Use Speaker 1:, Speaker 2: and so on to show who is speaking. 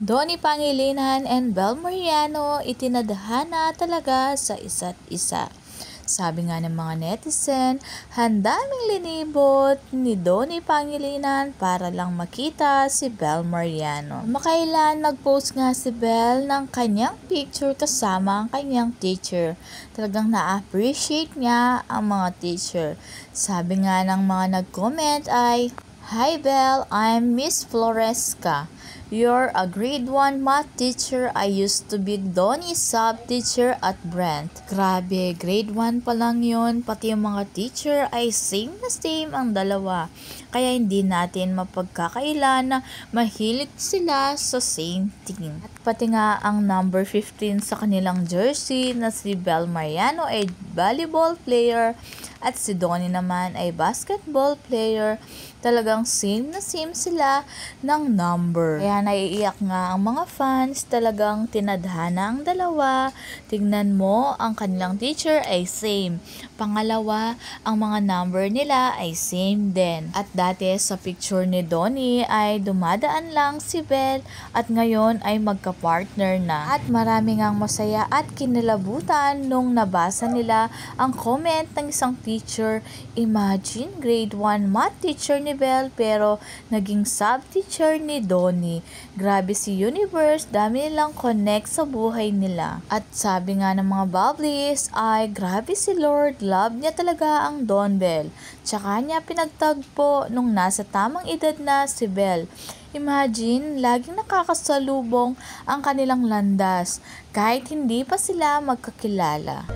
Speaker 1: Donnie Pangilinan and Bel Mariano itinadhana talaga sa isa't isa. Sabi nga ng mga netizen, handaming linibot ni Donnie Pangilinan para lang makita si Bel Mariano. Makailan nag-post nga si Bel ng kanyang picture kasama ang kanyang teacher. Talagang na-appreciate niya ang mga teacher. Sabi nga ng mga nag-comment ay, "Hi Bel, I'm Miss Floresca. You're a grade 1 math teacher. I used to be Donnie's sub-teacher at Brent." Grabe, grade 1 pa lang yun. Pati yung mga teacher ay same na same ang dalawa. Kaya hindi natin mapagkakailan na mahilig sila sa same team. At pati nga ang number 15 sa kanilang jersey na si Bel Mariano ay volleyball player at si Donnie naman ay basketball player. Talagang same na same sila ng number. Kaya naiiyak nga ang mga fans, talagang tinadhana ang dalawa. Tingnan mo, ang kanilang teacher ay same. Pangalawa, ang mga number nila ay same din. At dati sa picture ni Donnie ay dumadaan lang si Bel at ngayon ay magka-partner na. At marami ngang masaya at kinilabutan nung nabasa nila ang comment ng isang teacher. Imagine, grade 1 math teacher ni Bel pero naging sub-teacher ni Donnie. Grabe si Universe, dami nilang connect sa buhay nila. At sabi nga ng mga bubblies ay grabe si Lord, love niya talaga ang Don Bel. Tsaka niya pinagtagpo nung nasa tamang edad na si Bel. Imagine, laging nakakasalubong ang kanilang landas kahit hindi pa sila magkakilala.